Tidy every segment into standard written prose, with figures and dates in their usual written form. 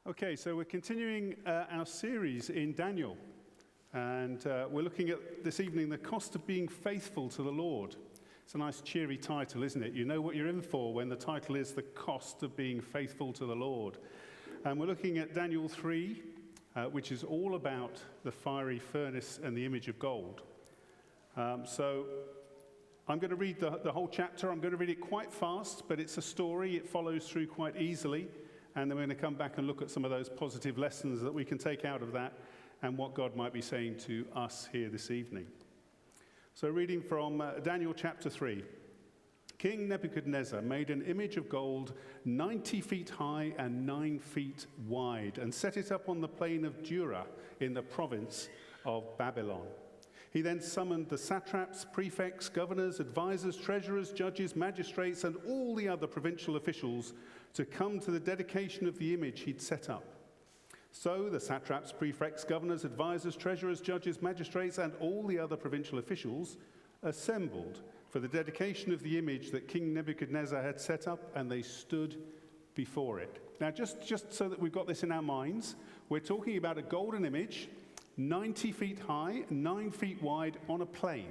Okay, so we're continuing our series in Daniel, and we're looking at this evening the cost of being faithful to the Lord. It's a nice cheery title, isn't it? You know what you're in for when the title is the cost of being faithful to the Lord. And we're looking at Daniel 3, which is all about the fiery furnace and the image of gold. So I'm going to read the whole chapter. I'm going to read it quite fast, but it's a story. It follows through quite easily. And then we're going to come back and look at some of those positive lessons that we can take out of that and what God might be saying to us here this evening. So reading from Daniel chapter 3. King Nebuchadnezzar made an image of gold 90 feet high and 9 feet wide and set it up on the plain of Dura in the province of Babylon. He then summoned the satraps, prefects, governors, advisors, treasurers, judges, magistrates, and all the other provincial officials to come to the dedication of the image he'd set up. So the satraps, prefects, governors, advisors, treasurers, judges, magistrates, and all the other provincial officials assembled for the dedication of the image that King Nebuchadnezzar had set up, and they stood before it. Now, just so that we've got this in our minds, we're talking about a golden image, 90 feet high, 9 feet wide, on a plain.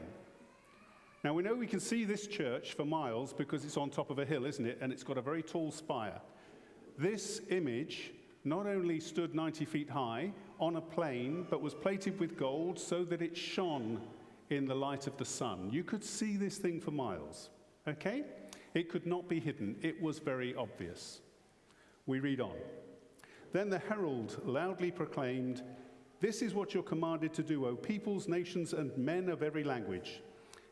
Now, we know we can see this church for miles because it's on top of a hill, isn't it? And it's got a very tall spire. This image not only stood 90 feet high on a plain, but was plated with gold so that it shone in the light of the sun. You could see this thing for miles, okay? It could not be hidden. It was very obvious. We read on. Then the herald loudly proclaimed, "This is what you're commanded to do, O peoples, nations, and men of every language.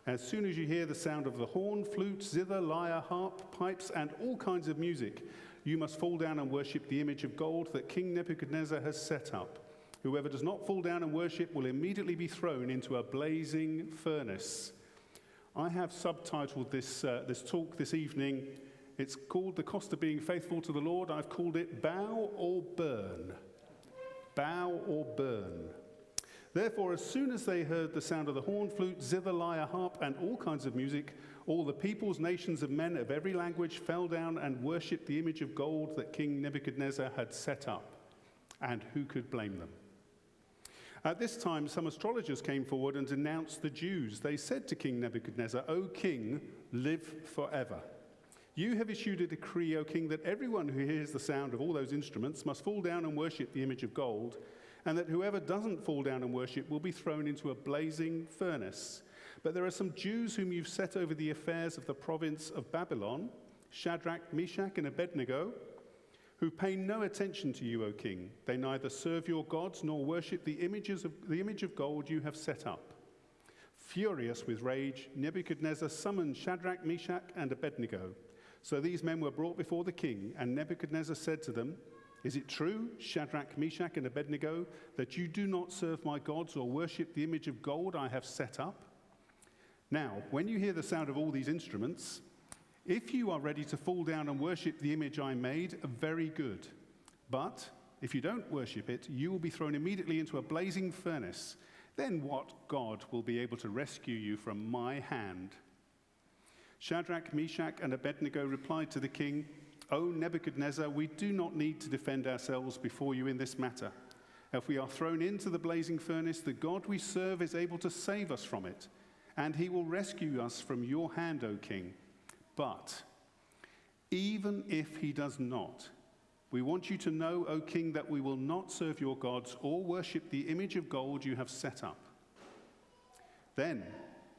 As soon as you hear the sound of the horn, flute, zither, lyre, harp, pipes, and all kinds of music, you must fall down and worship the image of gold that King Nebuchadnezzar has set up. Whoever does not fall down and worship will immediately be thrown into a blazing furnace." I have subtitled this talk this evening. It's called The Cost of Being Faithful to the Lord. I've called it Bow or Burn. Bow or burn. Therefore, as soon as they heard the sound of the horn, flute, zither, lyre, harp, and all kinds of music, all the peoples, nations, and men of every language fell down and worshipped the image of gold that King Nebuchadnezzar had set up. And who could blame them? At this time, some astrologers came forward and denounced the Jews. They said to King Nebuchadnezzar, "O king, live forever. You have issued a decree, O king, that everyone who hears the sound of all those instruments must fall down and worship the image of gold, and that whoever doesn't fall down and worship will be thrown into a blazing furnace. But there are some Jews whom you've set over the affairs of the province of Babylon, Shadrach, Meshach, and Abednego, who pay no attention to you, O king. They neither serve your gods nor worship the image of gold you have set up." Furious with rage, Nebuchadnezzar summoned Shadrach, Meshach, and Abednego. So these men were brought before the king, and Nebuchadnezzar said to them, "Is it true, Shadrach, Meshach, and Abednego, that you do not serve my gods or worship the image of gold I have set up? Now, when you hear the sound of all these instruments, if you are ready to fall down and worship the image I made, very good. But if you don't worship it, you will be thrown immediately into a blazing furnace. Then what God will be able to rescue you from my hand?" Shadrach, Meshach, and Abednego replied to the king, "O Nebuchadnezzar, we do not need to defend ourselves before you in this matter. If we are thrown into the blazing furnace, the God we serve is able to save us from it, and he will rescue us from your hand, O king. But even if he does not, we want you to know, O king, that we will not serve your gods or worship the image of gold you have set up." Then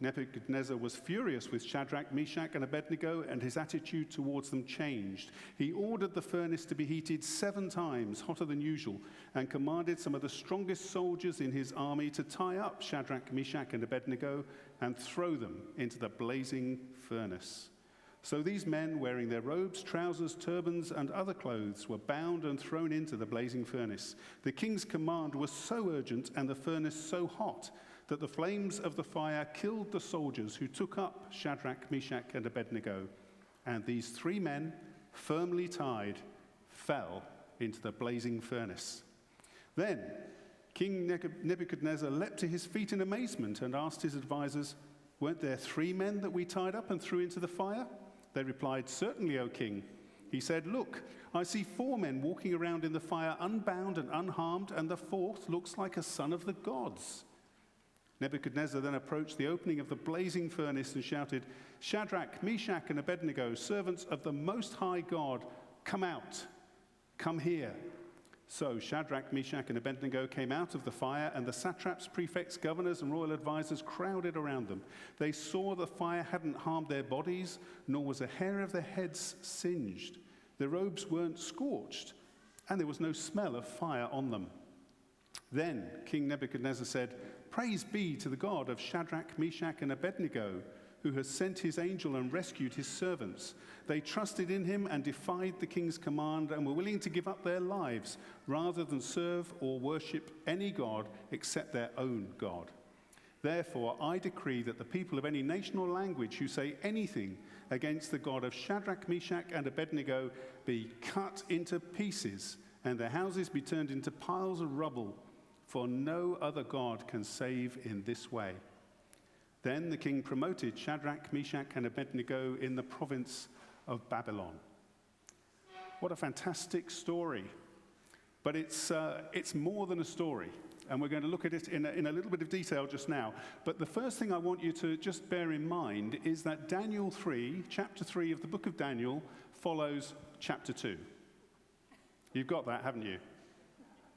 Nebuchadnezzar was furious with Shadrach, Meshach, and Abednego, and his attitude towards them changed. He ordered the furnace to be heated 7 times hotter than usual, and commanded some of the strongest soldiers in his army to tie up Shadrach, Meshach, and Abednego and throw them into the blazing furnace. So these men, wearing their robes, trousers, turbans, and other clothes, were bound and thrown into the blazing furnace. The king's command was so urgent and the furnace so hot that the flames of the fire killed the soldiers who took up Shadrach, Meshach, and Abednego. And these 3 men, firmly tied, fell into the blazing furnace. Then King Nebuchadnezzar leapt to his feet in amazement and asked his advisors, "Weren't there 3 men that we tied up and threw into the fire?" They replied, "Certainly, O king." He said, "Look, I see 4 men walking around in the fire, unbound and unharmed, and the 4th looks like a son of the gods." Nebuchadnezzar then approached the opening of the blazing furnace and shouted, "Shadrach, Meshach, and Abednego, servants of the Most High God, come out, come here." So Shadrach, Meshach, and Abednego came out of the fire, and the satraps, prefects, governors, and royal advisors crowded around them. They saw the fire hadn't harmed their bodies, nor was a hair of their heads singed. Their robes weren't scorched, and there was no smell of fire on them. Then King Nebuchadnezzar said, "Praise be to the God of Shadrach, Meshach, and Abednego, who has sent his angel and rescued his servants. They trusted in him and defied the king's command and were willing to give up their lives rather than serve or worship any god except their own God. Therefore, I decree that the people of any nation or language who say anything against the God of Shadrach, Meshach, and Abednego be cut into pieces and their houses be turned into piles of rubble, for no other God can save in this way." Then the king promoted Shadrach, Meshach, and Abednego in the province of Babylon. What a fantastic story. But it's more than a story. And we're going to look at it in a little bit of detail just now. But the first thing I want you to just bear in mind is that Daniel 3, chapter 3 of the book of Daniel, follows chapter 2. You've got that, haven't you?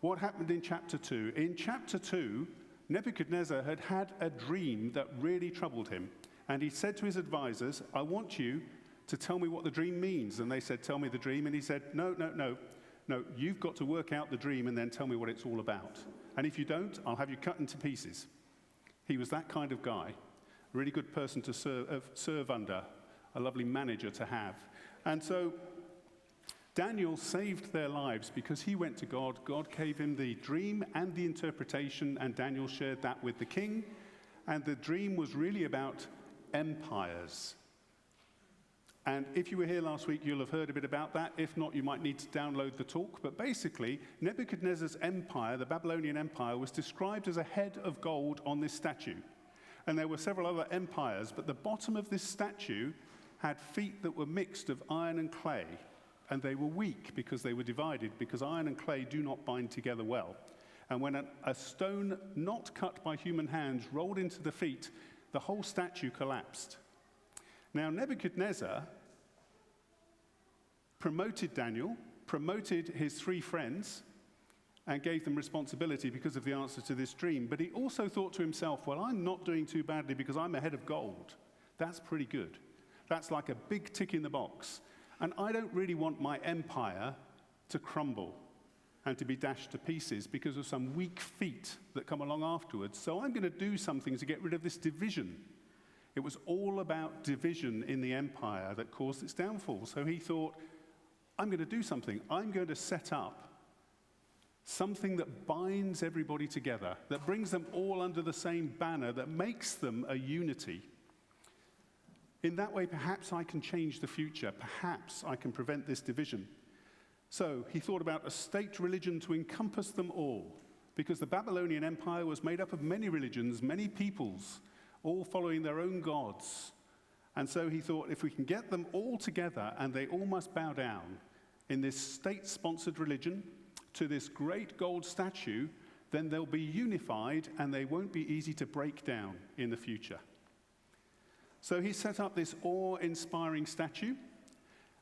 What happened in chapter 2? In chapter 2, Nebuchadnezzar had had a dream that really troubled him. And he said to his advisors, "I want you to tell me what the dream means." And they said, "Tell me the dream." And he said, No, you've got to work out the dream and then tell me what it's all about. And if you don't, I'll have you cut into pieces. He was that kind of guy, a really good person to serve under, a lovely manager to have. And so Daniel saved their lives because he went to God. God gave him the dream and the interpretation, and Daniel shared that with the king. And the dream was really about empires. And if you were here last week, you'll have heard a bit about that. If not, you might need to download the talk. But basically, Nebuchadnezzar's empire, the Babylonian Empire, was described as a head of gold on this statue. And there were several other empires, but the bottom of this statue had feet that were mixed of iron and clay. And they were weak because they were divided, because iron and clay do not bind together well. And when a stone not cut by human hands rolled into the feet, the whole statue collapsed. Now, Nebuchadnezzar promoted Daniel, promoted his 3 friends, and gave them responsibility because of the answer to this dream. But he also thought to himself, well, I'm not doing too badly because I'm a head of gold. That's pretty good. That's like a big tick in the box. And I don't really want my empire to crumble and to be dashed to pieces because of some weak feet that come along afterwards. So I'm going to do something to get rid of this division. It was all about division in the empire that caused its downfall. So he thought, I'm going to do something. I'm going to set up something that binds everybody together, that brings them all under the same banner, that makes them a unity. In that way, perhaps I can change the future. Perhaps I can prevent this division. So he thought about a state religion to encompass them all, because the Babylonian Empire was made up of many religions, many peoples, all following their own gods. And so he thought, if we can get them all together and they all must bow down in this state-sponsored religion to this great gold statue, then they'll be unified and they won't be easy to break down in the future. So he set up this awe-inspiring statue,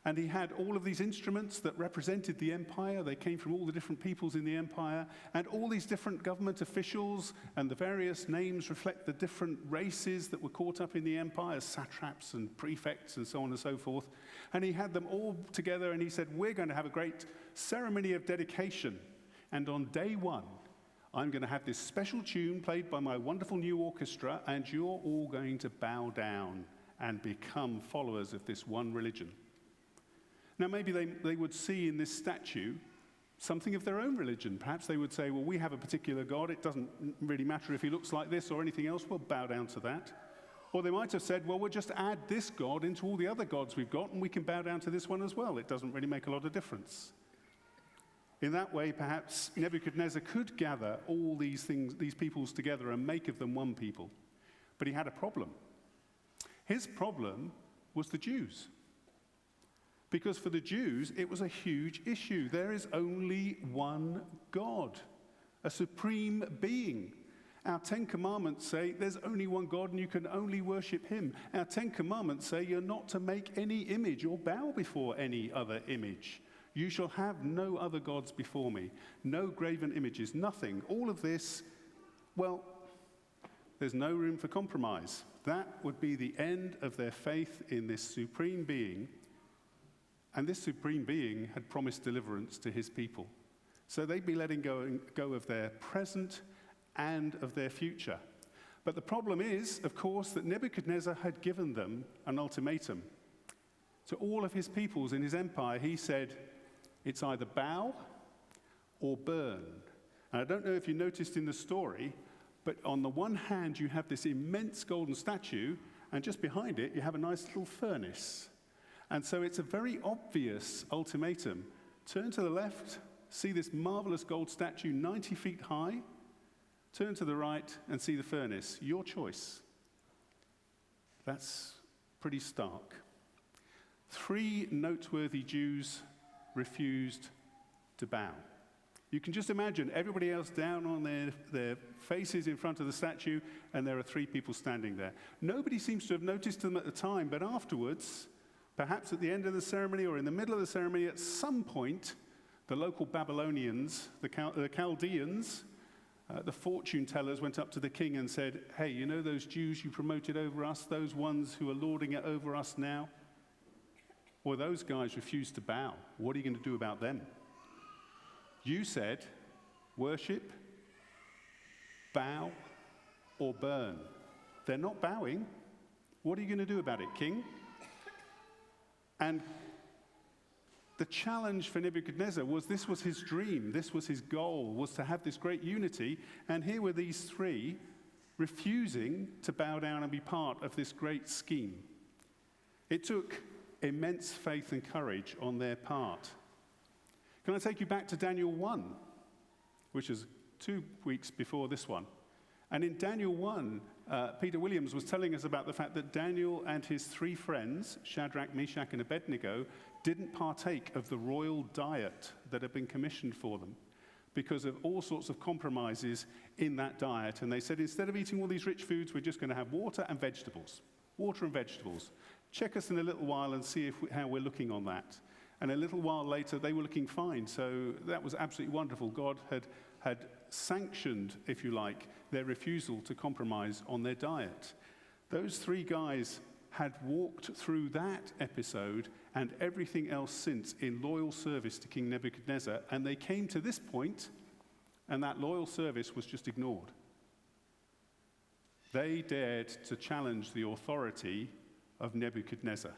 and he had all of these instruments that represented the empire. They came from all the different peoples in the empire, and all these different government officials, and the various names reflect the different races that were caught up in the empire, satraps and prefects and so on and so forth. And he had them all together, and he said, we're going to have a great ceremony of dedication. And on day 1, I'm going to have this special tune played by my wonderful new orchestra, and you're all going to bow down and become followers of this one religion. Now, maybe they would see in this statue something of their own religion. Perhaps they would say, well, we have a particular God. It doesn't really matter if he looks like this or anything else. We'll bow down to that. Or they might have said, well, we'll just add this God into all the other gods we've got, and we can bow down to this one as well. It doesn't really make a lot of difference. In that way, perhaps Nebuchadnezzar could gather all these peoples together and make of them one people. But he had a problem. His problem was the Jews. Because for the Jews, it was a huge issue. There is only one God, a supreme being. Our 10 Commandments say there's only one God and you can only worship him. Our 10 Commandments say you're not to make any image or bow before any other image. You shall have no other gods before me, no graven images, nothing. All of this, well, there's no room for compromise. That would be the end of their faith in this supreme being. And this supreme being had promised deliverance to his people. So they'd be letting go of their present and of their future. But the problem is, of course, that Nebuchadnezzar had given them an ultimatum. To all of his peoples in his empire, he said, it's either bow or burn. And I don't know if you noticed in the story, but on the one hand, you have this immense golden statue, and just behind it, you have a nice little furnace. And so it's a very obvious ultimatum. Turn to the left, see this marvelous gold statue 90 feet high. Turn to the right and see the furnace. Your choice. That's pretty stark. 3 noteworthy Jews refused to bow. You can just imagine everybody else down on their faces in front of the statue, and there are 3 people standing there. Nobody seems to have noticed them at the time, but afterwards, perhaps at the end of the ceremony or in the middle of the ceremony, at some point, the local Babylonians, the Chaldeans, the fortune tellers went up to the king and said, hey, you know those Jews you promoted over us, those ones who are lording it over us now? Well, those guys refused to bow. What are you going to do about them? You said, worship, bow, or burn. They're not bowing. What are you going to do about it, king? And the challenge for Nebuchadnezzar was this was his dream, this was his goal, was to have this great unity. And here were these 3 refusing to bow down and be part of this great scheme. It took immense faith and courage on their part. Can I take you back to Daniel 1, which is 2 weeks before this one? And in Daniel 1, Peter Williams was telling us about the fact that Daniel and his 3 friends, Shadrach, Meshach, and Abednego, didn't partake of the royal diet that had been commissioned for them because of all sorts of compromises in that diet. And they said, instead of eating all these rich foods, we're just going to have water and vegetables. Water and vegetables. Check us in a little while and see how we're looking on that. And a little while later, they were looking fine. So that was absolutely wonderful. God had sanctioned, if you like, their refusal to compromise on their diet. Those 3 guys had walked through that episode and everything else since in loyal service to King Nebuchadnezzar, and they came to this point, and that loyal service was just ignored. They dared to challenge the authority of Nebuchadnezzar.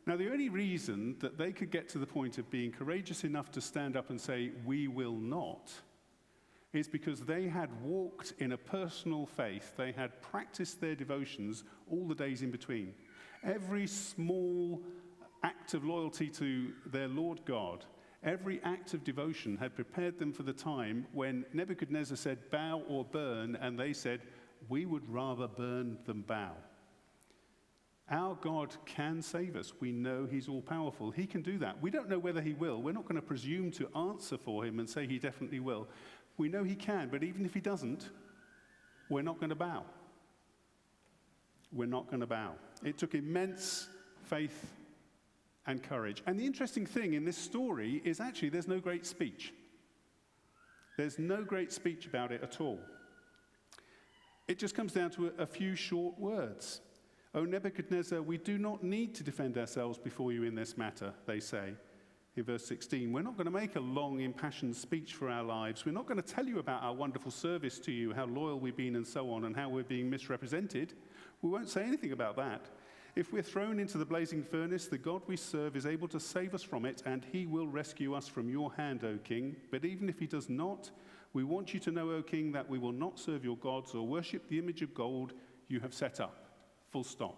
Now, the only reason that they could get to the point of being courageous enough to stand up and say, we will not, is because they had walked in a personal faith. They had practiced their devotions all the days in between. Every small act of loyalty to their Lord God, every act of devotion had prepared them for the time when Nebuchadnezzar said, bow or burn, and they said, we would rather burn than bow. Our God can save us. We know he's all-powerful. He can do that. We don't know whether he will. We're not going to presume to answer for him and say he definitely will. We know he can, but even if he doesn't, we're not going to bow. We're not going to bow. It took immense faith and courage. And the interesting thing in this story is actually there's no great speech. There's no great speech about it at all. It just comes down to a few short words. O Nebuchadnezzar, we do not need to defend ourselves before you in this matter, they say. In verse 16, we're not going to make a long, impassioned speech for our lives. We're not going to tell you about our wonderful service to you, how loyal we've been and so on, and how we're being misrepresented. We won't say anything about that. If we're thrown into the blazing furnace, the God we serve is able to save us from it, and he will rescue us from your hand, O king. But even if he does not, we want you to know, O king, that we will not serve your gods or worship the image of gold you have set up. Full stop.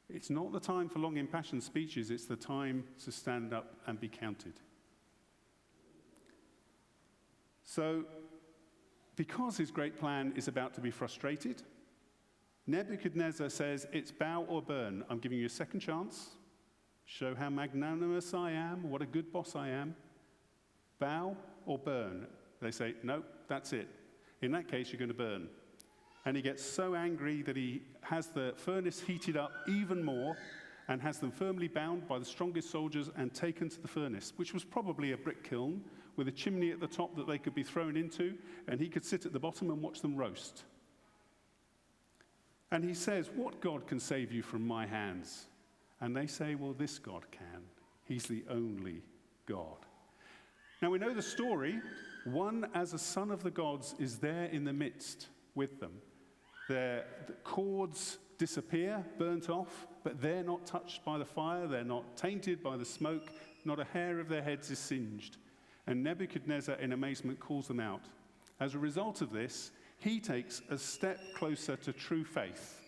It's not the time for long impassioned speeches, it's the time to stand up and be counted. So, because his great plan is about to be frustrated, Nebuchadnezzar says, it's bow or burn. I'm giving you a second chance. show how magnanimous I am, what a good boss I am. Bow or burn? They say, no, that's it. In that case, you're going to burn. And he gets so angry that he has the furnace heated up even more and has them firmly bound by the strongest soldiers and taken to the furnace, which was probably a brick kiln with a chimney at the top that they could be thrown into, and he could sit at the bottom and watch them roast. And he says, what God can save you from my hands? And they say, well, this God can. He's the only God. Now we know the story. One, as a son of the gods, is there in the midst with them. The cords disappear, burnt off, but they're not touched by the fire, they're not tainted by the smoke, not a hair of their heads is singed. And Nebuchadnezzar, in amazement, calls them out. As a result of this, he takes a step closer to true faith.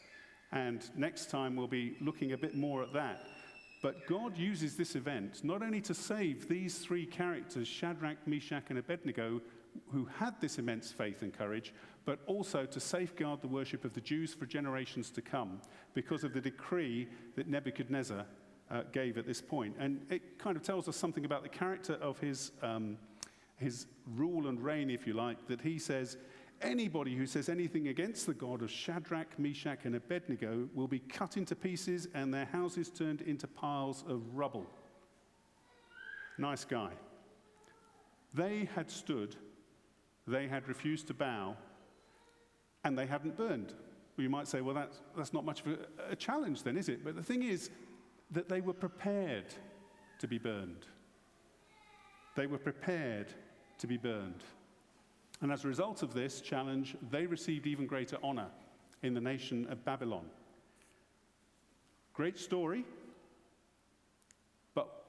And next time we'll be looking a bit more at that. But God uses this event not only to save these three characters, Shadrach, Meshach, and Abednego, who had this immense faith and courage, but also to safeguard the worship of the Jews for generations to come because of the decree that Nebuchadnezzar gave at this point. And it kind of tells us something about the character of his rule and reign, if you like, that he says, anybody who says anything against the God of Shadrach, Meshach, and Abednego will be cut into pieces and their houses turned into piles of rubble. Nice guy. They had stood, they had refused to bow, and they hadn't burned. Well, you might say, well, that's not much of a challenge then, is it? But the thing is that they were prepared to be burned. They were prepared to be burned. And as a result of this challenge, they received even greater honor in the nation of Babylon. Great story, but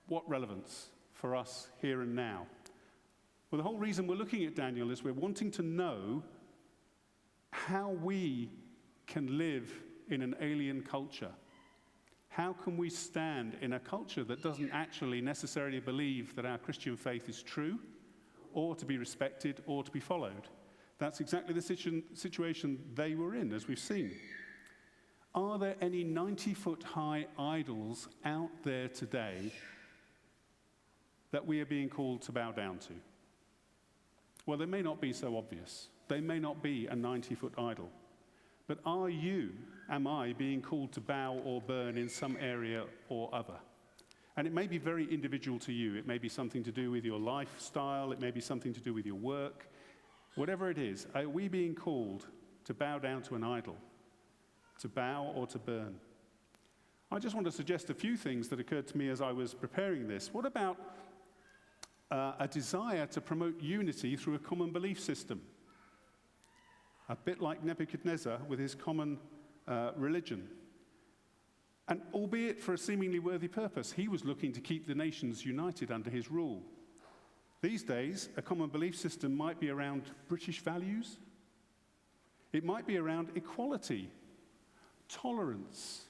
what relevance for us here and now? Well, the whole reason we're looking at Daniel is we're wanting to know how we can live in an alien culture. How can we stand in a culture that doesn't actually necessarily believe that our Christian faith is true, or to be respected, or to be followed? That's exactly the situation they were in, as we've seen. Are there any 90-foot-high idols out there today that we are being called to bow down to? Well, they may not be so obvious. They may not be a 90-foot idol. But am I being called to bow or burn in some area or other? And it may be very individual to you. It may be something to do with your lifestyle. It may be something to do with your work. Whatever it is, are we being called to bow down to an idol? To bow or to burn? I just want to suggest a few things that occurred to me as I was preparing this. What about a desire to promote unity through a common belief system? A bit like Nebuchadnezzar with his common religion. And albeit for a seemingly worthy purpose, he was looking to keep the nations united under his rule. These days, a common belief system might be around British values. It might be around equality, tolerance,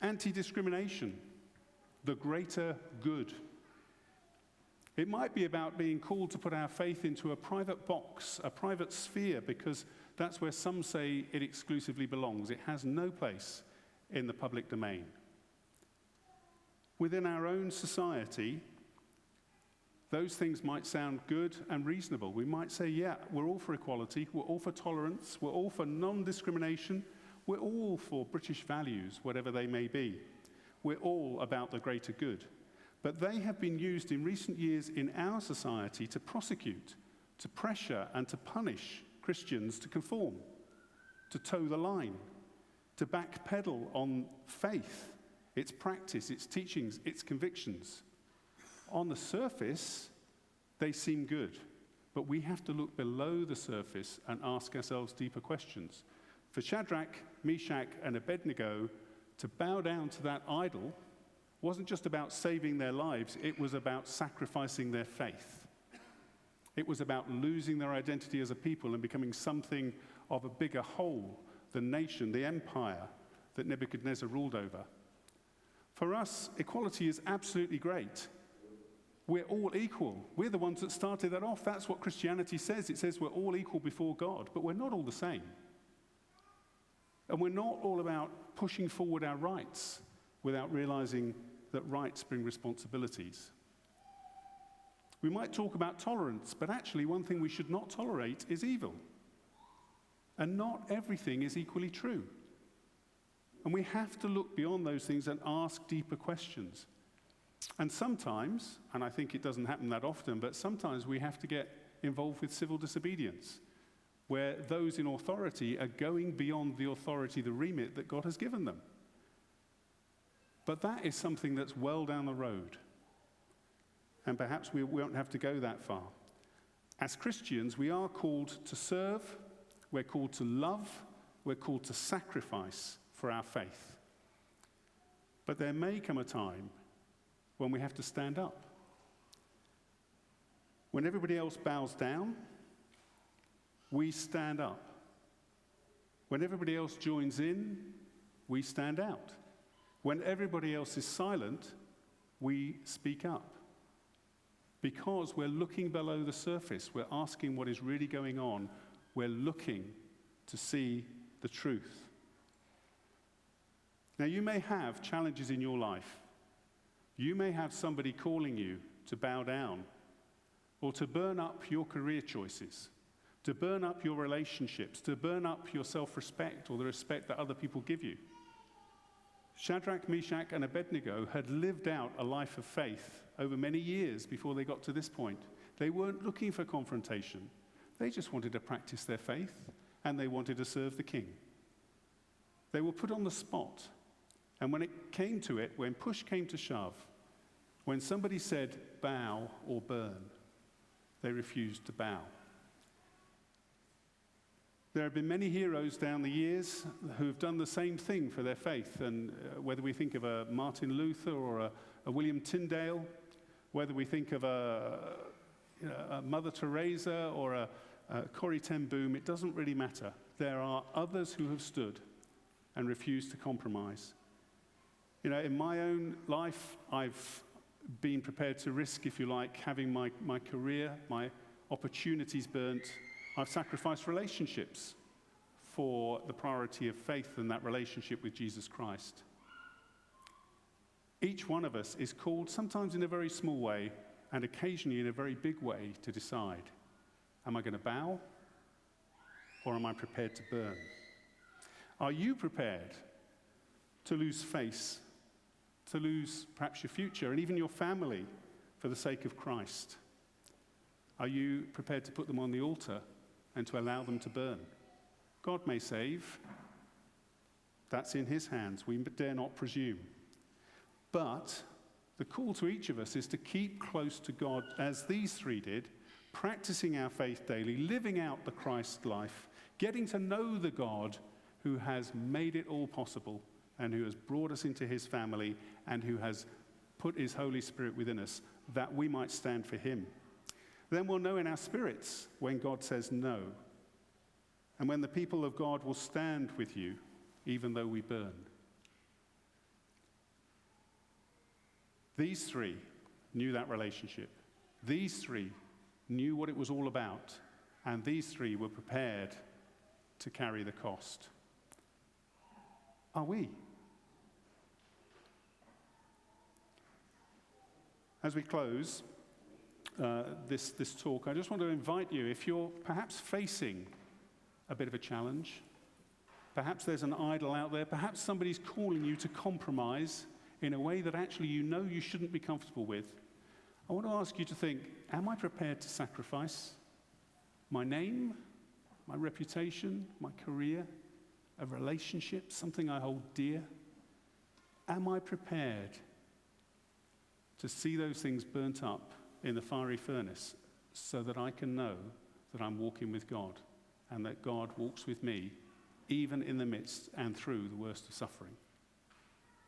anti-discrimination, the greater good. It might be about being called to put our faith into a private box, a private sphere, because that's where some say it exclusively belongs. It has no place in the public domain. Within our own society, those things might sound good and reasonable. We might say, yeah, we're all for equality, we're all for tolerance, we're all for non-discrimination, we're all for British values, whatever they may be. We're all about the greater good. But they have been used in recent years in our society to prosecute, to pressure, and to punish Christians to conform, to toe the line, to backpedal on faith, its practice, its teachings, its convictions. On the surface, they seem good, but we have to look below the surface and ask ourselves deeper questions. For Shadrach, Meshach, and Abednego to bow down to that idol wasn't just about saving their lives, it was about sacrificing their faith. It was about losing their identity as a people and becoming something of a bigger whole, the nation, the empire that Nebuchadnezzar ruled over. For us, equality is absolutely great. We're all equal. We're the ones that started that off. That's what Christianity says. It says we're all equal before God, but we're not all the same. And we're not all about pushing forward our rights without realizing that rights bring responsibilities. We might talk about tolerance, but actually one thing we should not tolerate is evil. And not everything is equally true. And we have to look beyond those things and ask deeper questions. And sometimes, and I think it doesn't happen that often, but sometimes we have to get involved with civil disobedience, where those in authority are going beyond the authority, the remit that God has given them. But that is something that's well down the road. And perhaps we won't have to go that far. As Christians, we are called to serve, we're called to love, we're called to sacrifice for our faith. But there may come a time when we have to stand up. When everybody else bows down, we stand up. When everybody else joins in, we stand out. When everybody else is silent, we speak up. Because we're looking below the surface. We're asking what is really going on. We're looking to see the truth. Now, you may have challenges in your life. You may have somebody calling you to bow down or to burn up your career choices, to burn up your relationships, to burn up your self-respect or the respect that other people give you. Shadrach, Meshach, and Abednego had lived out a life of faith over many years before they got to this point. They weren't looking for confrontation. They just wanted to practice their faith, and they wanted to serve the king. They were put on the spot. And when it came to it, when push came to shove, when somebody said, bow or burn, they refused to bow. There have been many heroes down the years who have done the same thing for their faith. And whether we think of a Martin Luther or a William Tyndale, whether we think of a Mother Teresa or a Corrie ten Boom, it doesn't really matter. There are others who have stood and refused to compromise. You know, in my own life, I've been prepared to risk, if you like, having my career, my opportunities burnt. I've sacrificed relationships for the priority of faith and that relationship with Jesus Christ. Each one of us is called, sometimes in a very small way, and occasionally in a very big way, to decide, am I going to bow, or am I prepared to burn? Are you prepared to lose face, to lose perhaps your future and even your family for the sake of Christ? Are you prepared to put them on the altar and to allow them to burn? God may save. That's in his hands. We dare not presume. But the call to each of us is to keep close to God as these three did, practicing our faith daily, living out the Christ life, getting to know the God who has made it all possible and who has brought us into his family and who has put his Holy Spirit within us, that we might stand for him. Then we'll know in our spirits when God says no, and when the people of God will stand with you, even though we burn. These three knew that relationship. These three knew what it was all about, and these three were prepared to carry the cost. Are we? As we close this talk, I just want to invite you, if you're perhaps facing a bit of a challenge, perhaps there's an idol out there, perhaps somebody's calling you to compromise in a way that actually you know you shouldn't be comfortable with, I want to ask you to think, am I prepared to sacrifice my name, my reputation, my career, a relationship, something I hold dear? Am I prepared to see those things burnt up in the fiery furnace so that I can know that I'm walking with God and that God walks with me even in the midst and through the worst of suffering?